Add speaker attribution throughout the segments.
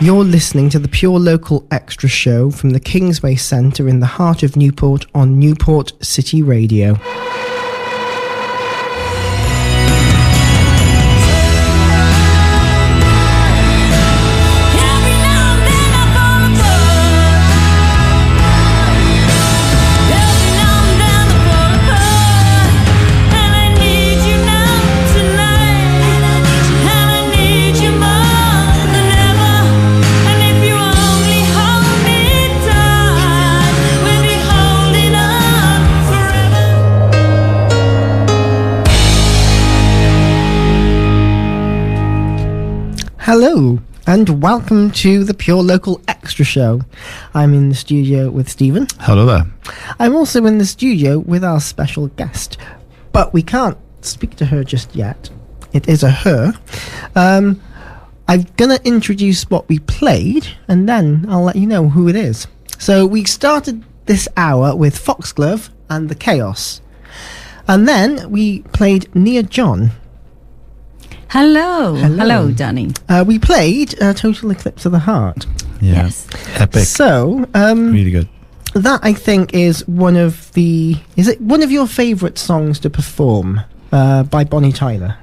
Speaker 1: You're listening to the Pure Local Extra show from the Kingsway Centre in the heart of Newport on Newport City Radio. Hello and welcome to the Pure Local Extra show. I'm in the studio with Stephen.
Speaker 2: Hello there. I'm
Speaker 1: also in the studio with our special guest, but we can't speak to her just yet. It is a her. I'm going to introduce what we played and then I'll let you know who it is. So we started this hour with Foxglove and The Chaos. And then we played Nia John.
Speaker 3: Hello, Danny.
Speaker 1: We played Total Eclipse of the Heart.
Speaker 2: Yeah.
Speaker 3: Yes.
Speaker 2: Epic.
Speaker 1: So,
Speaker 2: really good.
Speaker 1: That I think is one of your favourite songs to perform by Bonnie Tyler?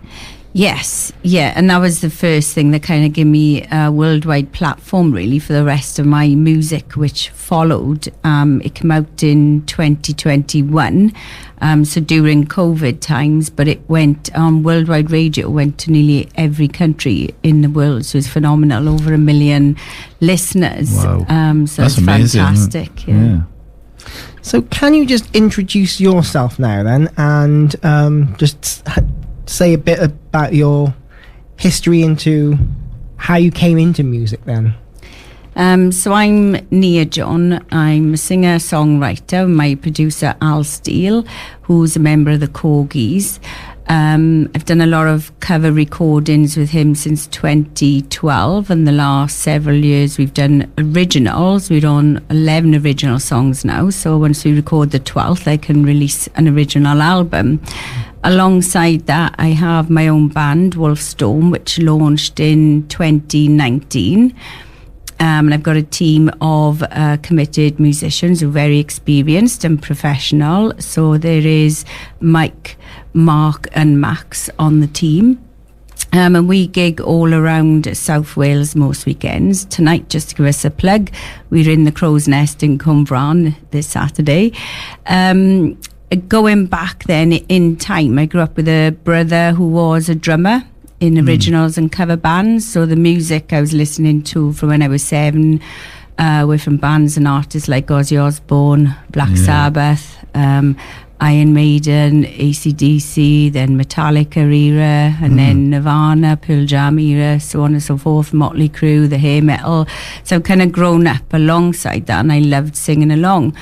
Speaker 3: Yes, yeah, and that was the first thing that kind of gave me a worldwide platform really for the rest of my music, which followed. It came out in 2021, so during COVID times, but it went on worldwide radio, went to nearly every country in the world, so it's phenomenal, over 1 million listeners.
Speaker 2: Wow.
Speaker 3: So
Speaker 2: that's
Speaker 3: it's
Speaker 2: amazing,
Speaker 3: fantastic.
Speaker 2: Yeah.
Speaker 1: So can you just introduce yourself now then, and just say a bit about your history into how you came into music then?
Speaker 3: So I'm Nia John. I'm a singer-songwriter. My producer Al Steele, who's a member of the Corgis. I've done a lot of cover recordings with him since 2012, and the last several years we've done originals. We're on 11 original songs now, so once we record the 12th I can release an original album. Alongside that I have my own band, Wolfstorm, which launched in 2019. And I've got a team of committed musicians who are very experienced and professional. So there is Mike, Mark and Max on the team. And we gig all around South Wales most weekends. Tonight, just to give us a plug, we're in the Crow's Nest in Cwmbran this Saturday. Going back then in time, I grew up with a brother who was a drummer in originals and cover bands. So the music I was listening to from when I was 7 were from bands and artists like Ozzy Osbourne, Black Sabbath, Iron Maiden, AC/DC, then Metallica era, and then Nirvana, Pearl Jam era, so on and so forth, Motley Crue, the hair metal. So I've kind of grown up alongside that, and I loved singing along.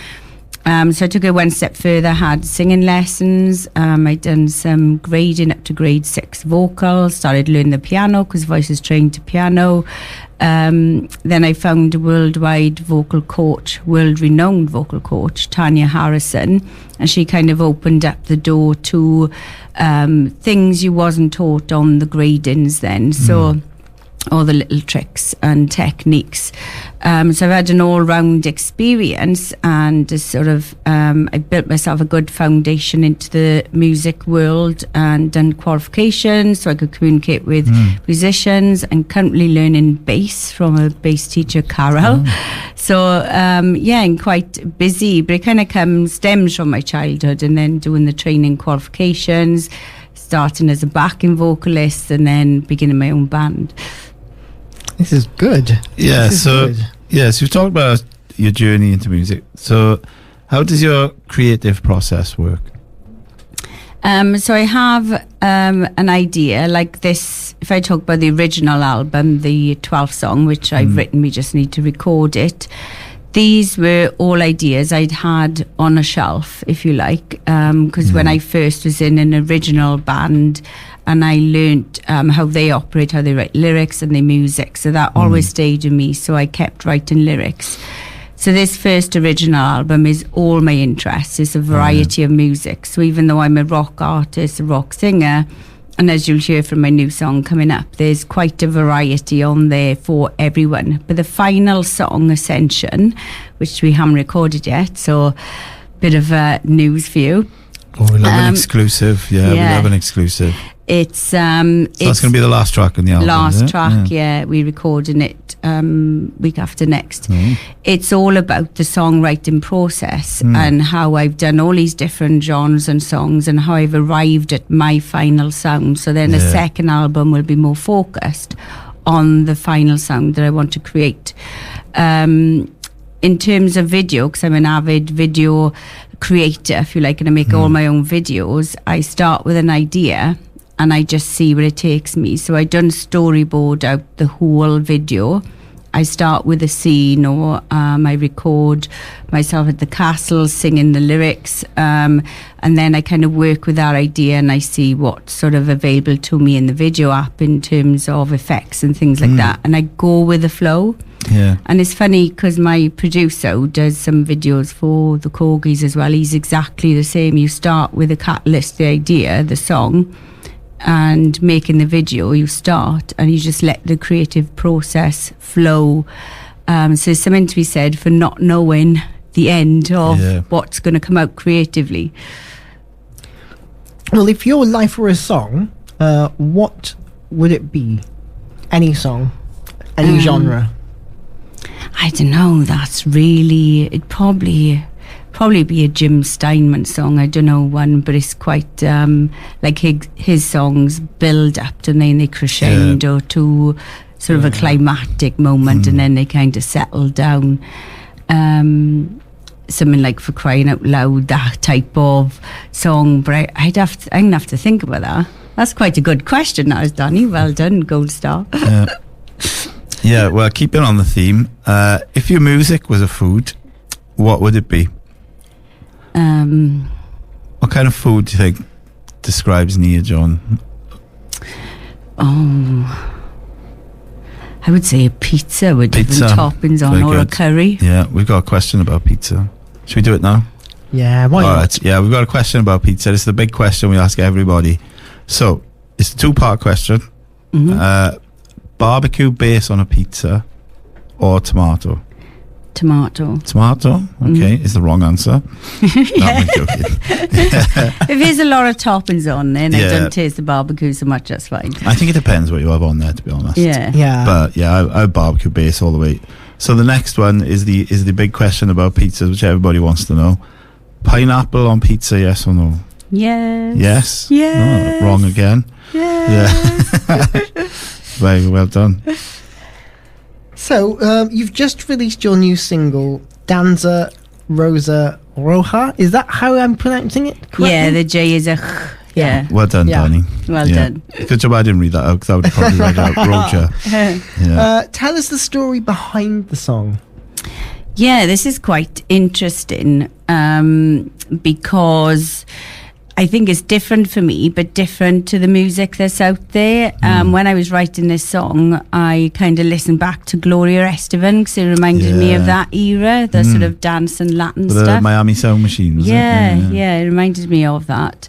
Speaker 3: So I took it one step further, had singing lessons. I'd done some grading up to grade 6 vocals, started learning the piano because voice is trained to piano. Then I found a world-renowned vocal coach, Tanya Harrison, and she kind of opened up the door to things you wasn't taught on the gradings then. So all the little tricks and techniques. So I've had an all-round experience, and sort of I built myself a good foundation into the music world and done qualifications so I could communicate with musicians, and currently learning bass from a bass teacher, Carol. So I'm quite busy, but it kind of stems from my childhood, and then doing the training qualifications, starting as a backing vocalist and then beginning my own band.
Speaker 1: This is good.
Speaker 2: Yeah, so you've talked about your journey into music. So how does your creative process work?
Speaker 3: So I have an idea like this. If I talk about the original album, the 12th song, which I've written, we just need to record it. These were all ideas I'd had on a shelf, if you like, because when I first was in an original band, and I learnt how they operate, how they write lyrics and their music. So that always stayed with me. So I kept writing lyrics. So this first original album is all my interests. It's a variety of music. So even though I'm a rock artist, a rock singer, and as you'll hear from my new song coming up, there's quite a variety on there for everyone. But the final song, Ascension, which we haven't recorded yet, so bit of news for you.
Speaker 2: Oh, we love an exclusive. Yeah, we love an exclusive.
Speaker 3: It's
Speaker 2: so that's going to be the last track on the album.
Speaker 3: Last track, yeah. We're recording it week after next. It's all about the songwriting process and how I've done all these different genres and songs and how I've arrived at my final sound. So then the second album will be more focused on the final sound that I want to create. In terms of video, because I'm an avid video creator, if you like, and I make all my own videos, I start with an idea and I just see where it takes me. So I don't storyboard out the whole video. I start with a scene, or I record myself at the castle singing the lyrics, and then I kind of work with that idea and I see what's sort of available to me in the video app in terms of effects and things like that, and I go with the flow.
Speaker 2: Yeah.
Speaker 3: And it's funny because my producer who does some videos for the Corgis as well, he's exactly the same. You start with a catalyst, the idea, the song, and making the video, you start and you just let the creative process flow. So there's something to be said for not knowing the end of what's going to come out creatively.
Speaker 1: Well, if your life were a song, what would it be? Any song, any genre?
Speaker 3: I don't know. That's really, it'd probably be a Jim Steinman song. I don't know one, but it's quite like his songs build up, and then they crescendo to sort of a climactic moment, and then they kind of settle down. Something like For Crying Out Loud, that type of song. But I'm gonna have to think about that. That's quite a good question, that is, Danny. Well done, Gold Star.
Speaker 2: Yeah, well, keeping on the theme, if your music was a food, what would it be? What kind of food do you think describes Nia John?
Speaker 3: Oh, I would say a pizza with different toppings on, or a curry.
Speaker 2: Yeah, we've got a question about pizza. Should we do it now?
Speaker 1: Yeah, why not?
Speaker 2: Right, yeah, we've got a question about pizza. This is the big question we ask everybody. So, it's a two-part question. Barbecue base on a pizza or tomato?
Speaker 3: Tomato.
Speaker 2: Okay, is the wrong answer. No, I'm joking.
Speaker 3: If there's a lot of toppings on, then I don't taste the barbecue so much. That's fine.
Speaker 2: I think it depends what you have on there, to be honest.
Speaker 3: Yeah.
Speaker 2: But yeah, I barbecue base all the way. So the next one is the big question about pizzas, which everybody wants to know. Pineapple on pizza, yes or no?
Speaker 3: Yes.
Speaker 2: No, wrong again.
Speaker 3: Yes.
Speaker 2: Yeah. Very well done.
Speaker 1: So, you've just released your new single, Danza Rosa Roja. Is that how I'm pronouncing it correctly?
Speaker 3: Yeah, the J is a yeah.
Speaker 2: Well done, Danny.
Speaker 3: Well done.
Speaker 2: Good job I didn't read that out, because I would have probably read out Roja.
Speaker 1: Tell us the story behind the song.
Speaker 3: Yeah, this is quite interesting because I think it's different for me, but different to the music that's out there. When I was writing this song, I kind of listened back to Gloria Estefan, because it reminded me of that era, the sort of dance and Latin stuff.
Speaker 2: The Miami Sound Machine, was it?
Speaker 3: Yeah, it reminded me of that.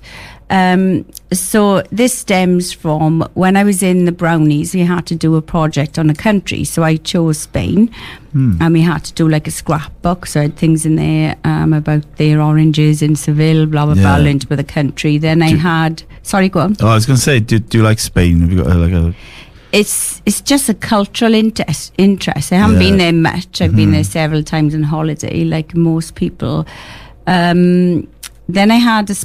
Speaker 3: So this stems from when I was in the Brownies, we had to do a project on a country. So I chose Spain, and we had to do like a scrapbook. So I had things in there about their oranges in Seville, blah, blah, blah, linked with the country. Then I had... Sorry, go on.
Speaker 2: Oh, I was going to say, do you like Spain? Have you got like a...
Speaker 3: It's just a cultural interest. I haven't been there much. I've been there several times on holiday, like most people. Then I had a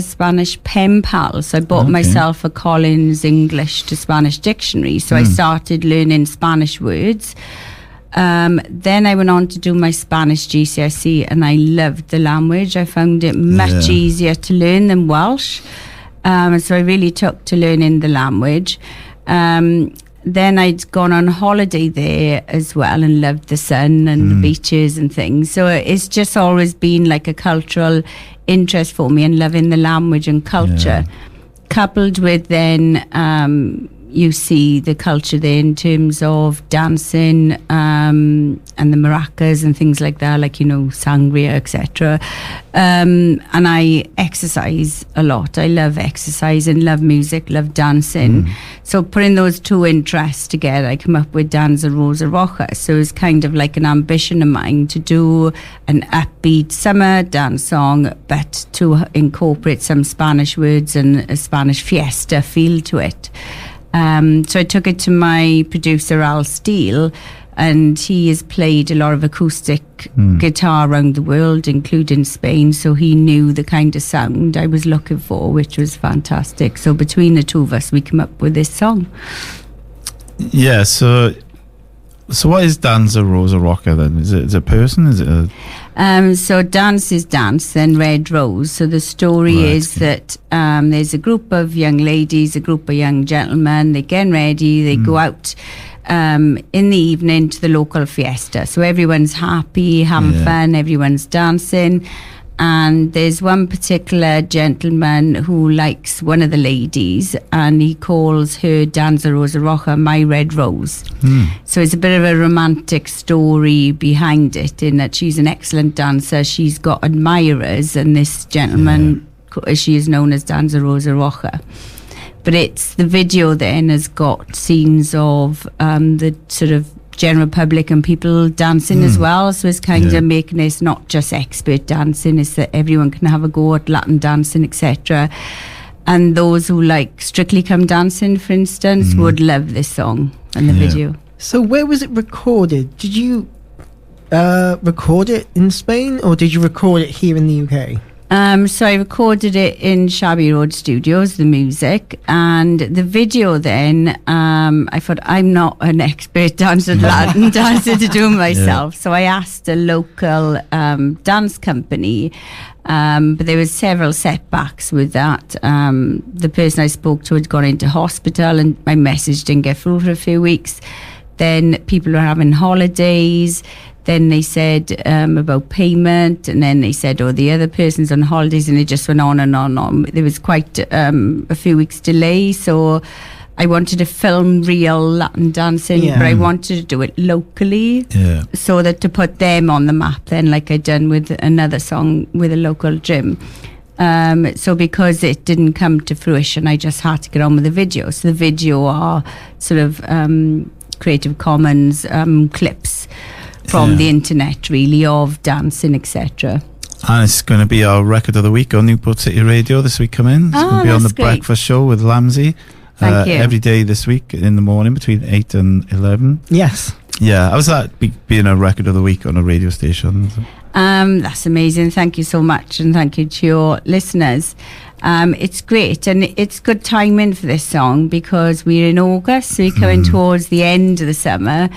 Speaker 3: Spanish pen pal, so I bought myself a Collins English to Spanish dictionary. So I started learning Spanish words. Then I went on to do my Spanish GCSE, and I loved the language. I found it much easier to learn than Welsh. So I really took to learning the language. Then I'd gone on holiday there as well and loved the sun and the beaches and things. So it's just always been like a cultural interest for me, and loving the language and culture, coupled with then you see the culture there in terms of dancing and the maracas and things like that, like, sangria, etc. And I exercise a lot. I love exercising, love music, love dancing. So putting those two interests together, I come up with Danza Rosa Roja. So it's kind of like an ambition of mine to do an upbeat summer dance song, but to incorporate some Spanish words and a Spanish fiesta feel to it. So I took it to my producer Al Steele, and he has played a lot of acoustic guitar around the world, including Spain, so he knew the kind of sound I was looking for, which was fantastic. So between the two of us, we came up with this song.
Speaker 2: Yeah, so what is Danza Rosa Roja then? Is it a person? Is it a...
Speaker 3: So dance is dance, then Red Rose. So the story is that there's a group of young ladies, a group of young gentlemen, they get ready, they go out in the evening to the local fiesta. So everyone's happy, having fun, everyone's dancing. And there's one particular gentleman who likes one of the ladies, and he calls her Danza Rosa Roja, my red rose. So it's a bit of a romantic story behind it, in that she's an excellent dancer. She's got admirers, and this gentleman, she is known as Danza Rosa Roja. But it's the video then has got scenes of the sort of general public and people dancing as well, so it's kind of making this not just expert dancing, it's that everyone can have a go at Latin dancing, etc. And those who like Strictly Come Dancing, for instance, would love this song and the video.
Speaker 1: So where was it recorded? Did you record it in Spain, or did you record it here in the UK?
Speaker 3: So I recorded it in Shabby Road Studios, the music, and the video then, I thought, I'm not an expert dancer, Latin dancer to do myself. So I asked a local dance company, but there was several setbacks with that. The person I spoke to had gone into hospital, and my message didn't get through for a few weeks. Then people were having holidays. Then they said about payment, and then they said, the other person's on holidays, and it just went on and on and on. There was quite a few weeks delay, so I wanted to film real Latin dancing, but I wanted to do it locally, so that to put them on the map then, like I'd done with another song with a local gym. So because it didn't come to fruition, I just had to get on with the video. So the video are sort of Creative Commons clips from the internet, really, of dancing, etc.
Speaker 2: And it's going to be our record of the week on Newport City Radio this week coming. It's going to be on the breakfast show with Lamsey.
Speaker 3: Thank you.
Speaker 2: Every day this week in the morning between 8 and 11.
Speaker 1: Yes.
Speaker 2: Yeah, how's that being a record of the week on a radio station?
Speaker 3: That's amazing. Thank you so much, and thank you to your listeners. It's great, and it's good timing for this song because we're in August, so we're coming towards the end of the summer.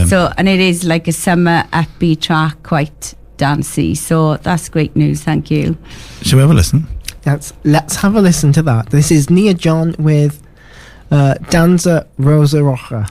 Speaker 3: So, and it is like a summer upbeat track, quite dancey. So that's great news. Thank you.
Speaker 2: Shall we have a listen?
Speaker 1: Let's have a listen to that. This is Nia John with Danza Rosa Roja.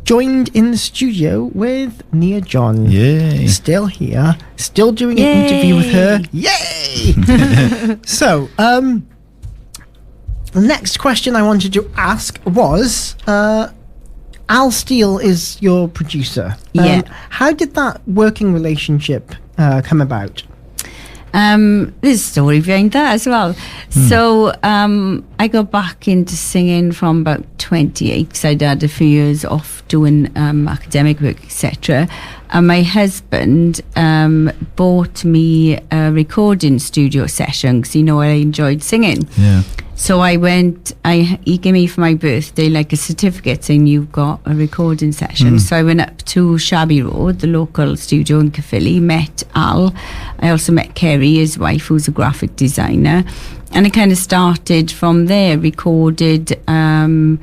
Speaker 1: Joined in the studio with Nia John.
Speaker 2: Yay.
Speaker 1: Still here. Still doing an interview with her. Yay! So, the next question I wanted to ask was, Al Steele is your producer. How did that working relationship come about?
Speaker 3: There's a story behind that as well. So I got back into singing from about 28 because I'd had a few years off doing academic work, etc. And my husband bought me a recording studio session because I enjoyed singing.
Speaker 2: Yeah.
Speaker 3: So I went, he gave me for my birthday like a certificate saying you've got a recording session. So I went up to Shabby Road, the local studio in Caerphilly, met Al. I also met Kerry, his wife, who's a graphic designer. And I kind of started from there, recorded, I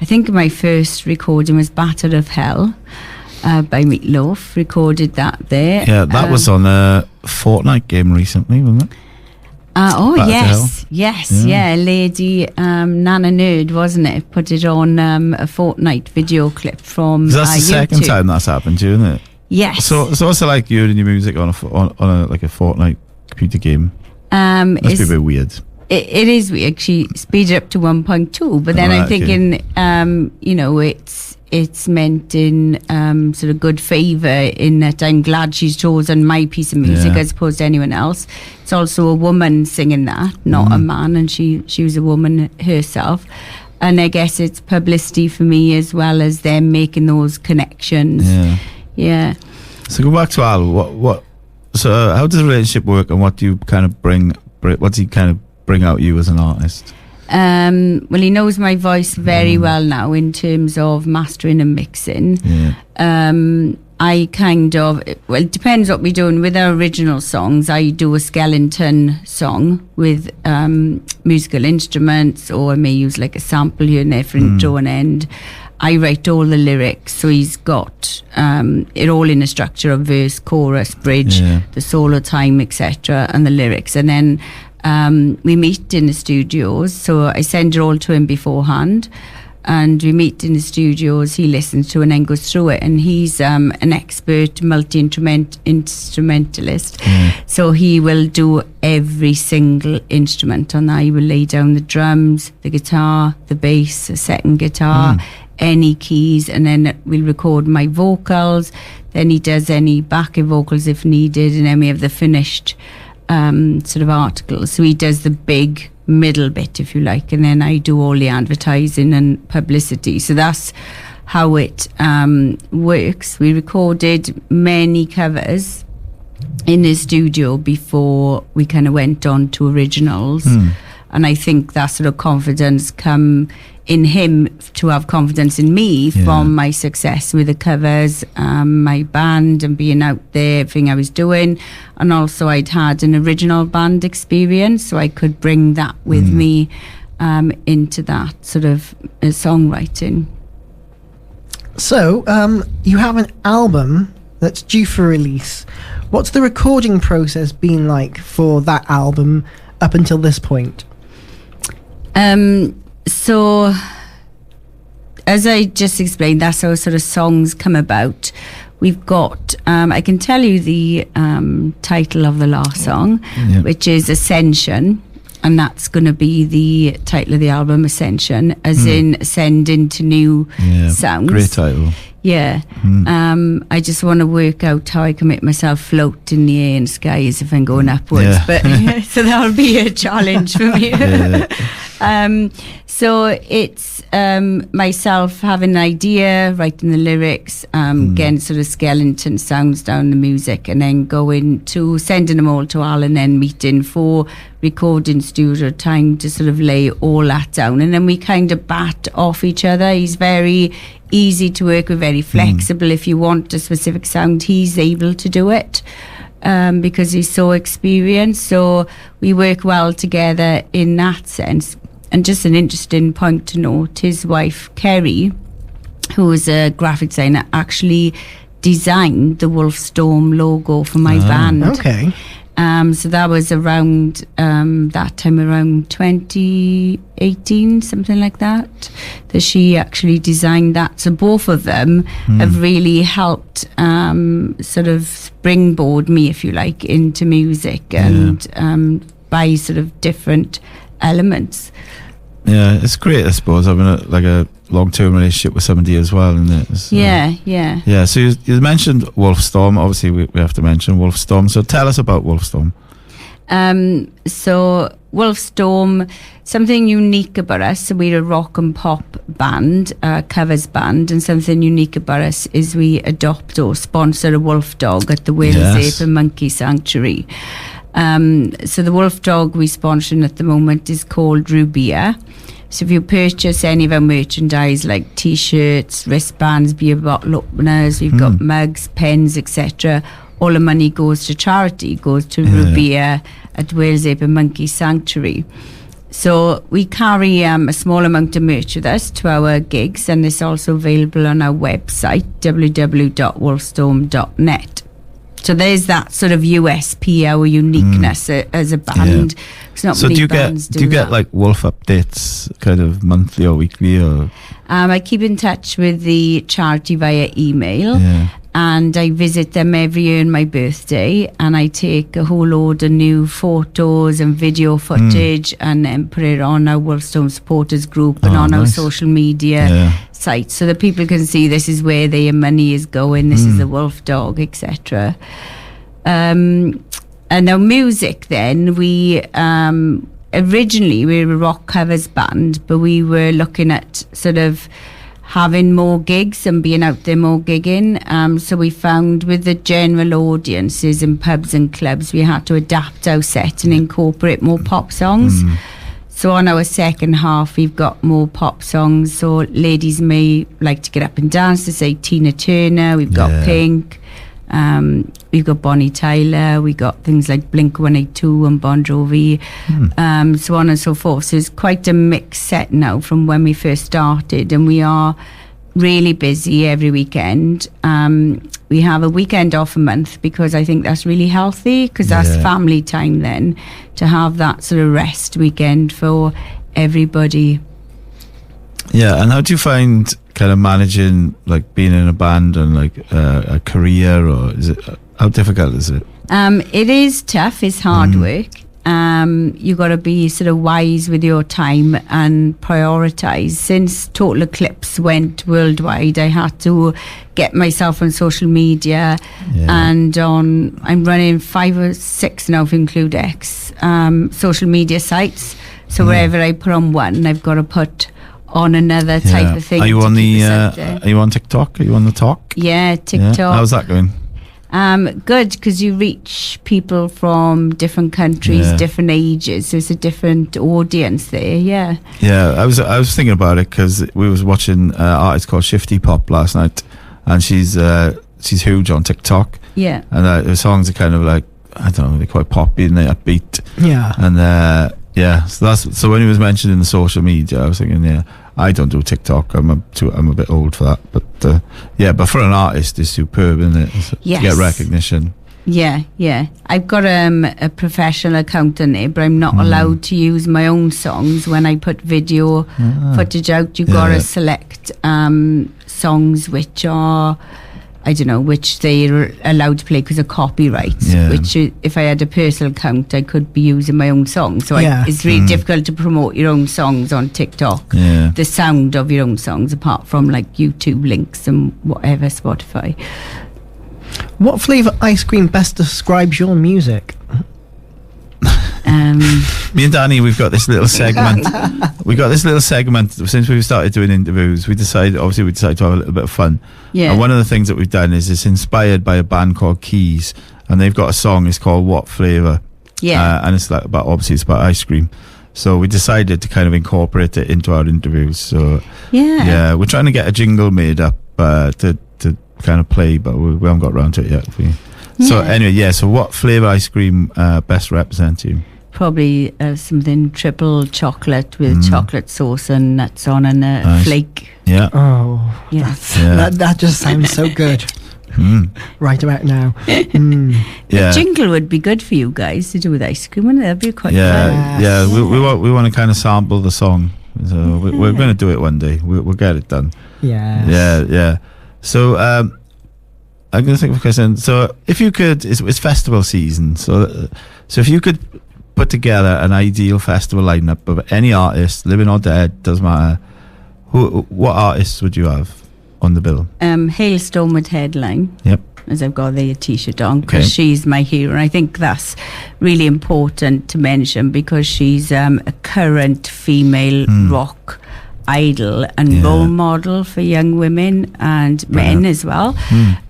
Speaker 3: think my first recording was Batter of Hell by Meatloaf, recorded that there.
Speaker 2: Yeah, that was on a Fortnite game recently, wasn't it?
Speaker 3: Yes, Lady Nana Nerd, wasn't it? Put it on a Fortnite video clip from
Speaker 2: That's the second
Speaker 3: YouTube.
Speaker 2: time that's happened to you, isn't it?
Speaker 3: Yes.
Speaker 2: So what's it like hearing your music on a Fortnite computer game? Must be a bit weird.
Speaker 3: It is weird. She speeded up to 1.2, but then I'm thinking, it's meant in sort of good favour in that I'm glad she's chosen my piece of music as opposed to anyone else. It's also a woman singing that, not a man, and she was a woman herself. And I guess it's publicity for me as well as them making those connections. Yeah.
Speaker 2: So go back to Al. So how does the relationship work, and what do you kind of bring? What do you kind of bring out you as an artist?
Speaker 3: Well, he knows my voice very well now in terms of mastering and mixing. I it depends what we're doing. With our original songs, I do a skeleton song with musical instruments, or I may use like a sample here and there for intro and end. I write all the lyrics, so he's got it all in a structure of verse, chorus, bridge, the solo time, etc., and the lyrics. And then we meet in the studios, so I send it all to him beforehand, and we meet in the studios. He listens to it and then goes through it, and he's an expert multi-instrumentalist, so he will do every single instrument on that. He will lay down the drums, the guitar, the bass, the second guitar, any keys, and then we'll record my vocals. Then he does any backing vocals if needed, and then we have the finished sort of articles. So he does the big middle bit, if you like, and then I do all the advertising and publicity. So that's how it works. We recorded many covers in the studio before we kind of went on to originals. And I think that sort of confidence come in him to have confidence in me from my success with the covers, my band and being out there, everything I was doing. And also I'd had an original band experience, so I could bring that with me into that sort of songwriting.
Speaker 1: So you have an album that's due for release. What's the recording process been like for that album up until this point?
Speaker 3: So, as I just explained, that's how sort of songs come about. We've got, I can tell you the title of the last song, which is Ascension, and that's going to be the title of the album, Ascension, as in ascend into new sounds.
Speaker 2: Great title.
Speaker 3: Yeah. I just want to work out how I can make myself float in the air and skies if I'm going upwards. But so that'll be a challenge for me. So it's myself having an idea, writing the lyrics, getting sort of skeleton sounds down the music, and then going to sending them all to Al, and then meeting for recording studio time to sort of lay all that down. And then we kind of bat off each other. He's very easy to work with, very flexible. If you want a specific sound, he's able to do it. Because he's so experienced, so we work well together in that sense. And just an interesting point to note, his wife Kerry, who is a graphic designer, actually designed the Wolfstorm logo for my band.
Speaker 1: Okay.
Speaker 3: So that was around that time, around 2018, something like that she actually designed that. So both of them have really helped sort of springboard me, if you like, into music and by sort of different elements.
Speaker 2: Yeah, it's great, I suppose, having a long-term relationship with somebody as well, isn't it? So, yeah. So you mentioned Wolfstorm. Obviously, we have to mention Wolfstorm. So tell us about Wolfstorm.
Speaker 3: So Wolfstorm, something unique about us. So we're a rock and pop band, covers band, and something unique about us is we adopt or sponsor a wolf dog at the Wales Ape and Monkey Sanctuary. So the wolf dog we're sponsoring at the moment is called Rubia. So if you purchase any of our merchandise like t-shirts, wristbands, beer bottle openers, we've got mugs, pens, etc., all the money goes to charity, goes to Rubia at Wales Ape and Monkey Sanctuary. So we carry a small amount of merch with us to our gigs, and it's also available on our website, www.wolfstorm.net. So there's that sort of USP, our uniqueness as a band. Not
Speaker 2: so
Speaker 3: many
Speaker 2: do you
Speaker 3: bands
Speaker 2: get like wolf updates kind of monthly or weekly? Or
Speaker 3: I keep in touch with the charity via email. And I visit them every year on my birthday, and I take a whole load of new photos and video footage and then put it on our Wolfstone supporters group and on our social media sites, so that people can see this is where their money is going, this is the wolf dog, etc. And our music then, we originally we were a rock covers band, but we were looking at sort of having more gigs and being out there more gigging. So we found with the general audiences in pubs and clubs, we had to adapt our set and incorporate more pop songs. So on our second half, we've got more pop songs. So ladies may like to get up and dance to say Tina Turner, we've got Pink, we've got Bonnie Tyler, we got things like Blink-182 and Bon Jovi, so on and so forth. So it's quite a mixed set now from when we first started, and we are really busy every weekend. We have a weekend off a month because I think that's really healthy, because that's family time then, to have that sort of rest weekend for everybody.
Speaker 2: Yeah, and how do you find kind of managing like being in a band and like a career, or is it, how difficult is it?
Speaker 3: It is tough, it's hard work. You got to be sort of wise with your time and prioritise. Since Total Eclipse went worldwide, I had to get myself on social media, and I'm running 5 or 6 now, if you include X, social media sites. So wherever I put on one, I've got to put on another type of thing.
Speaker 2: Are you on the? Are you on TikTok? Are you on the talk?
Speaker 3: Yeah, TikTok.
Speaker 2: Yeah. How's that going?
Speaker 3: Good, because you reach people from different countries, different ages, so it's a different audience there. Yeah,
Speaker 2: I was thinking about it because we was watching an artist called Shifty Pop last night, and she's huge on TikTok.
Speaker 3: Yeah,
Speaker 2: and her songs are kind of like, I don't know, they're quite poppy and they're upbeat.
Speaker 1: Yeah,
Speaker 2: and so when he was mentioning the social media, I was thinking, I don't do TikTok. I'm a bit old for that, but but for an artist, it's superb, isn't it? To get recognition. Yeah.
Speaker 3: I've got a professional account on it, but I'm not allowed to use my own songs when I put video footage out. You gotta select songs which are, I don't know, which they're allowed to play because of copyrights, which if I had a personal account, I could be using my own songs. So it's really difficult to promote your own songs on TikTok, the sound of your own songs, apart from like YouTube links and whatever, Spotify.
Speaker 1: What flavour ice cream best describes your music?
Speaker 2: Me and Danny, we've got this little segment. Since we've started doing interviews. We decided to have a little bit of fun. Yeah. And one of the things that we've done is it's inspired by a band called Keys, and they've got a song. It's called What Flavour? Yeah. And it's like it's about ice cream. So we decided to kind of incorporate it into our interviews. So we're trying to get a jingle made up to kind of play, but we haven't got around to it yet. So anyway, so what flavour ice cream best represents you?
Speaker 3: Probably something triple chocolate with chocolate sauce and nuts on and a flake.
Speaker 1: Yeah. Oh, yes. That just sounds so good. Right about now.
Speaker 3: The jingle would be good for you guys to do with ice cream, wouldn't it? That'd be quite fun.
Speaker 2: Yeah. We want to kind of sample the song. So we're going to do it one day. We'll get it done. Yeah. So I'm going to think of a question. So if you could, it's festival season. So if you could put together an ideal festival lineup of any artist, living or dead, doesn't matter, what artists would you have on the bill?
Speaker 3: Hailstorm would headline.
Speaker 2: Yep.
Speaker 3: partners I've got their t-shirt on, because she's my hero. And I think that's really important to mention, because she's a current female rock idol and role model for young women and men as well.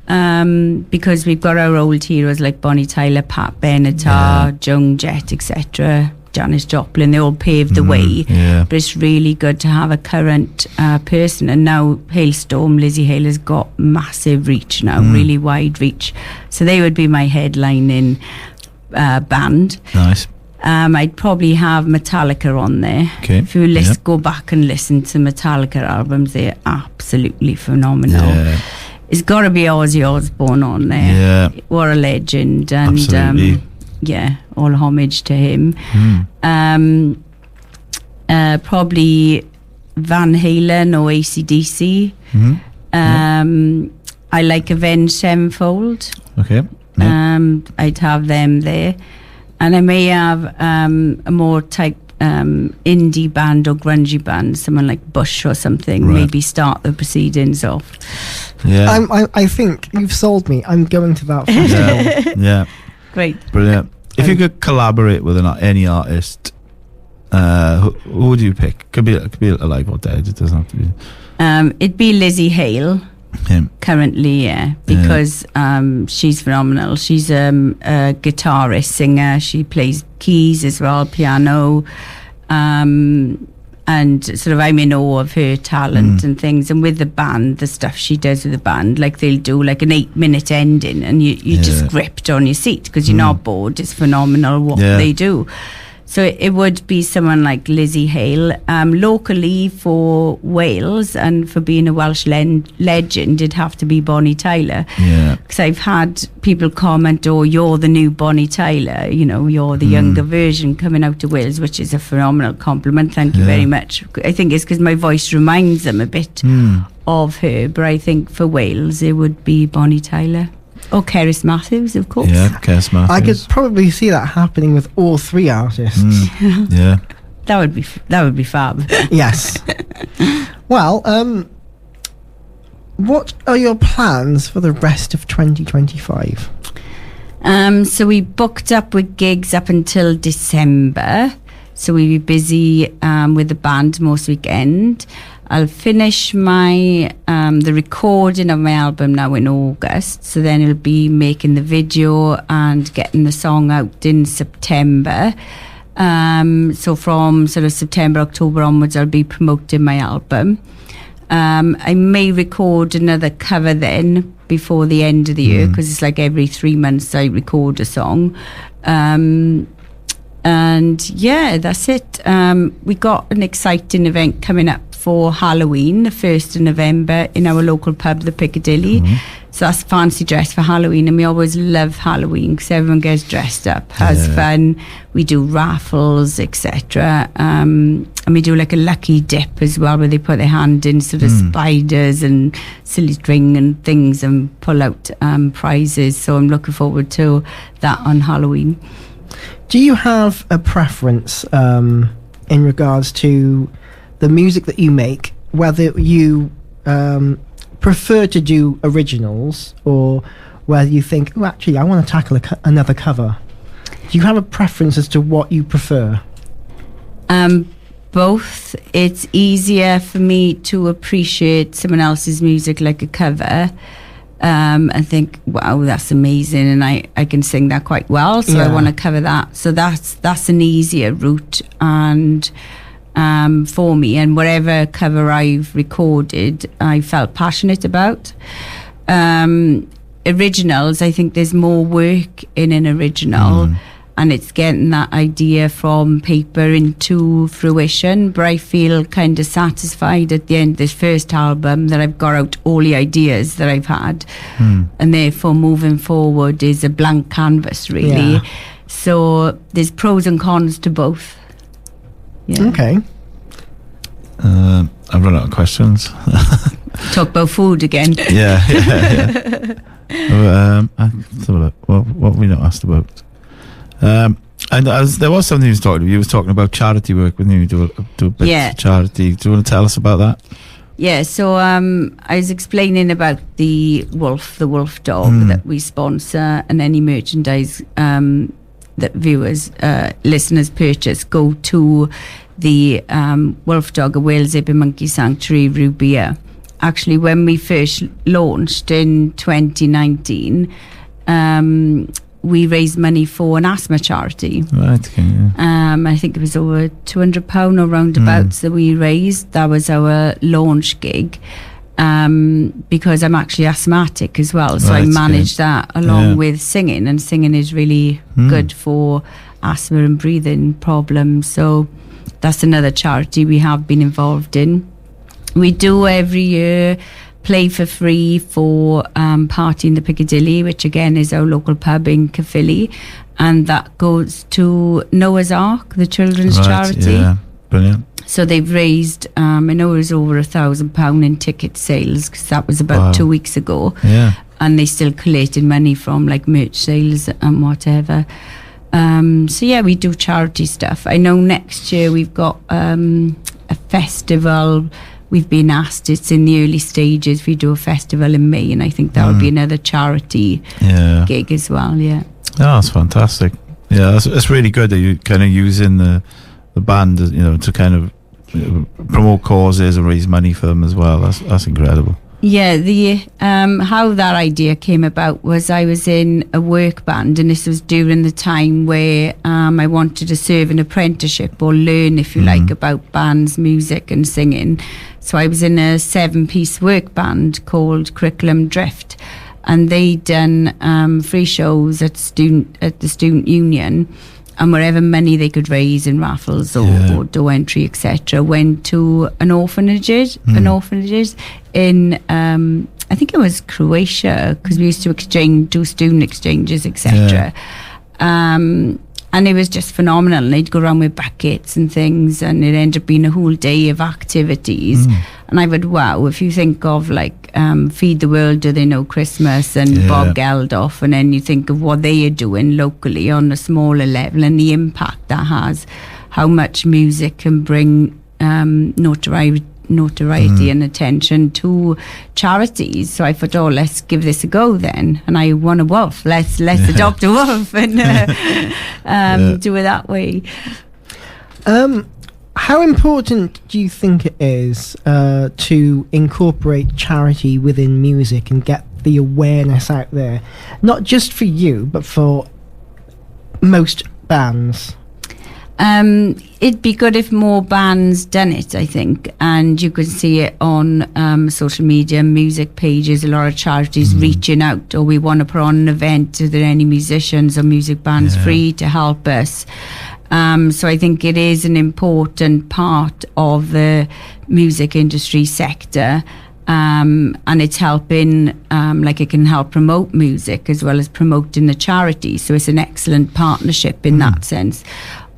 Speaker 3: Because we've got our old heroes like Bonnie Tyler, Pat Benatar, Joan Jett, etc., Janis Joplin. They all paved the way, but it's really good to have a current person. And now Hailstorm, Lizzie Hale, has got massive reach now, really wide reach. So they would be my headlining band.
Speaker 2: Nice.
Speaker 3: I'd probably have Metallica on there. If you go back and listen to Metallica albums, they're absolutely phenomenal. It's got to be Ozzy Osbourne on there. What a legend. And all homage to him. Probably Van Halen or AC/DC. I like Avenged Sevenfold. I'd have them there. And I may have a more type indie band or grungy band, someone like Bush or something, maybe start the proceedings off.
Speaker 1: I think you've sold me. I'm going to that festival.
Speaker 3: Great.
Speaker 2: Brilliant. If you could collaborate with any artist, who would you pick? Could be alive or dead. It doesn't have to be.
Speaker 3: It'd be Lizzie Hale. Currently, because she's phenomenal. She's a guitarist, singer. She plays keys as well, piano, and sort of I'm in awe of her talent and things. And with the band, the stuff she does with the band, like they'll do like an 8-minute ending, and you just gripped on your seat because you're not bored. It's phenomenal what they do. So it would be someone like Lizzie Hale. Locally for Wales and for being a Welsh legend, it'd have to be Bonnie Tyler. Because I've had people comment, "Oh, you're the new Bonnie Tyler. You know, you're the younger version coming out to Wales," which is a phenomenal compliment. Thank you very much. I think it's because my voice reminds them a bit of her. But I think for Wales, it would be Bonnie Tyler. Or Cerys Matthews, of course.
Speaker 2: Cerys Matthews.
Speaker 1: I could probably see that happening with all three artists.
Speaker 3: That would be fab.
Speaker 1: Yes. Well, what are your plans for the rest of 2025?
Speaker 3: So we booked up with gigs up until December. So we'll be busy with the band most weekend. I'll finish my the recording of my album now in August, so then it'll be making the video and getting the song out in September. So from sort of September, October onwards, I'll be promoting my album. I may record another cover then before the end of the year, because it's like every 3 months I record a song. And yeah, that's it. We got an exciting event coming up for Halloween, the 1st of November, in our local pub, the Piccadilly. So that's fancy dress for Halloween, and we always love Halloween because everyone gets dressed up, has fun. We do raffles, etc. And we do like a lucky dip as well, where they put their hand in sort of spiders and silly string and things and pull out prizes. So I'm looking forward to that on Halloween.
Speaker 1: Do you have a preference in regards to the music that you make, whether you prefer to do originals or whether you think, oh, actually, I want to tackle another cover? Do you have a preference as to what you prefer?
Speaker 3: Both. It's easier for me to appreciate someone else's music like a cover and think, wow, that's amazing, and I can sing that quite well, so I want to cover that. So that's an easier route and for me, and whatever cover I've recorded I felt passionate about. Originals, I think there's more work in an original, and it's getting that idea from paper into fruition. But I feel kind of satisfied at the end of this first album that I've got out all the ideas that I've had, and therefore moving forward is a blank canvas, really. So there's pros and cons to both.
Speaker 1: Okay.
Speaker 2: I've run out of questions.
Speaker 3: Talk about food again.
Speaker 2: What have we not asked about? And there was something you was talking about charity work, when you do a bit of charity. Do you want to tell us about that?
Speaker 3: Yeah, so I was explaining about the wolf dog that we sponsor, and any merchandise that viewers, listeners purchase go to the wolf dog, a Wales Zebra Monkey Sanctuary, Rubia. Actually, when we first launched in 2019, we raised money for an asthma charity.
Speaker 2: Right, okay, yeah.
Speaker 3: I think it was over £200 or roundabouts that we raised. That was our launch gig. Because I'm actually asthmatic as well, so I manage that along with singing, and singing is really good for asthma and breathing problems. So that's another charity we have been involved in. We do every year play for free for Party in the Piccadilly, which again is our local pub in Caerphilly, and that goes to Noah's Ark, the children's charity.
Speaker 2: Yeah, brilliant.
Speaker 3: So they've raised, I know it was over £1,000 in ticket sales, because that was about 2 weeks ago.
Speaker 2: Yeah.
Speaker 3: And they still collated money from like merch sales and whatever. So yeah, we do charity stuff. I know next year we've got a festival. We've been asked, it's in the early stages. We do a festival in May, and I think that would be another charity gig as well. Yeah.
Speaker 2: Oh, that's fantastic. Yeah, that's really good that you kind of using the band, to kind of promote causes and raise money for them as well. That's incredible.
Speaker 3: Yeah, the how that idea came about was I was in a work band, and this was during the time where I wanted to serve an apprenticeship or learn, if you like, about bands, music and singing. So I was in a 7-piece work band called Curriculum Drift, and they'd done free shows at the student union, and wherever money they could raise in raffles or door entry, etc., went to an orphanages in I think it was Croatia, because we used to do student exchanges, etc. And it was just phenomenal. And they'd go around with buckets and things, and it ended up being a whole day of activities. And I would, wow, if you think of like Feed the World, Do They Know Christmas, and Bob Geldof, and then you think of what they are doing locally on a smaller level and the impact that has, how much music can bring notoriety and attention to charities. So I thought, let's give this a go then. And I want a wolf. Let's adopt a wolf and do it that way.
Speaker 1: How important do you think it is to incorporate charity within music and get the awareness out there? Not just for you, but for most bands.
Speaker 3: It'd be good if more bands done it, I think, and you could see it on social media, music pages, a lot of charities reaching out, or we want to put on an event, are there any musicians or music bands free to help us? So I think it is an important part of the music industry sector, and it's helping, it can help promote music as well as promoting the charity, so it's an excellent partnership in that sense.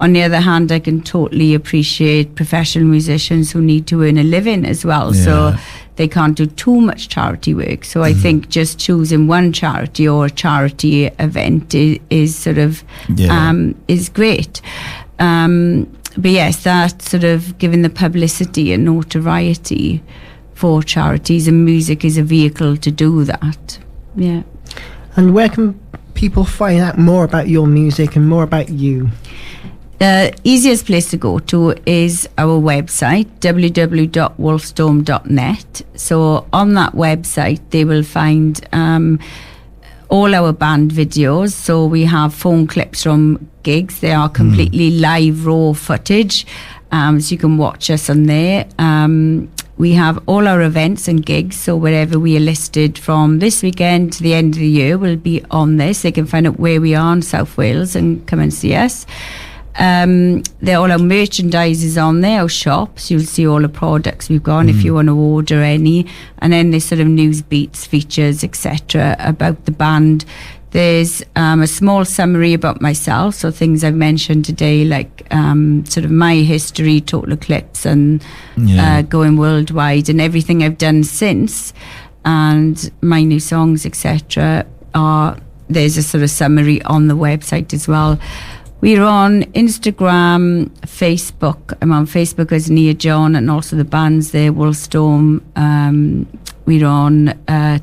Speaker 3: On the other hand, I can totally appreciate professional musicians who need to earn a living as well, so they can't do too much charity work. So I think just choosing one charity or a charity event is sort of is great. But yes, that sort of giving the publicity and notoriety for charities, and music is a vehicle to do that. Yeah.
Speaker 1: And where can people find out more about your music and more about you?
Speaker 3: The easiest place to go to is our website, www.wolfstorm.net. So on that website, they will find all our band videos. So we have phone clips from gigs. They are completely live, raw footage. So you can watch us on there. We have all our events and gigs. So wherever we are listed from this weekend to the end of the year, we'll be on this. They can find out where we are in South Wales and come and see us. All our merchandise is on there, our shops. You'll see all the products we've got if you want to order any, and then there's sort of news beats, features, etc. about the band. There's a small summary about myself, so things I've mentioned today, like sort of my history, Total Eclipse, and going worldwide, and everything I've done since, and my new songs, etc. There's a sort of summary on the website as well. We're on Instagram, Facebook. I'm on Facebook as Nia John, and also the band's there, Woolstorm. We're on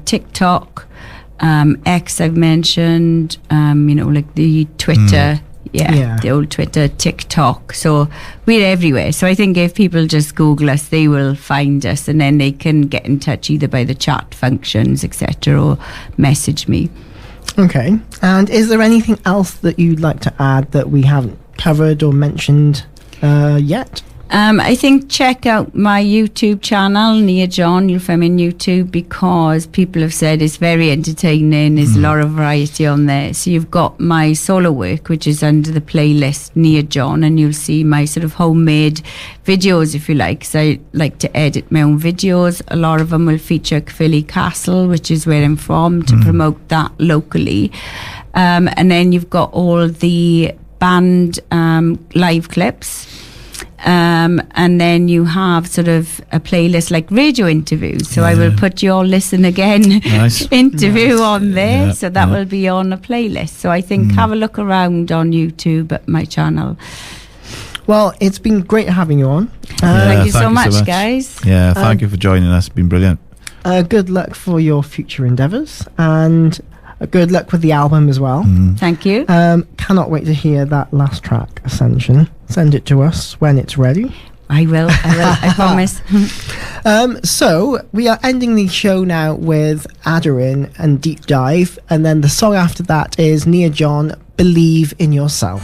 Speaker 3: TikTok, X I've mentioned, like the Twitter. The old Twitter, TikTok. So we're everywhere. So I think if people just Google us, they will find us, and then they can get in touch either by the chat functions, etc., or message me.
Speaker 1: Okay. And is there anything else that you'd like to add that we haven't covered or mentioned yet?
Speaker 3: I think check out my YouTube channel, Nia John. You'll find me on YouTube, because people have said it's very entertaining. There's a lot of variety on there. So you've got my solo work, which is under the playlist Nia John, and you'll see my sort of homemade videos, if you like. So I like to edit my own videos. A lot of them will feature Caerphilly Castle, which is where I'm from, to promote that locally. And then you've got all the band live clips. And then you have sort of a playlist like radio interviews. So I will put your Listen Again interview on there. Yeah, so that will be on a playlist. So I think have a look around on YouTube at my channel.
Speaker 1: Well, it's been great having you on.
Speaker 3: Thank you so much, guys.
Speaker 2: Yeah, thank you for joining us. It's been brilliant.
Speaker 1: Good luck for your future endeavours, and good luck with the album as well.
Speaker 3: Thank you.
Speaker 1: Cannot wait to hear that last track, Ascension. Send it to us when it's ready.
Speaker 3: I will, I promise.
Speaker 1: So we are ending the show now with Adarin and Deep Dive, and then the song after that is Nia John, Believe in Yourself.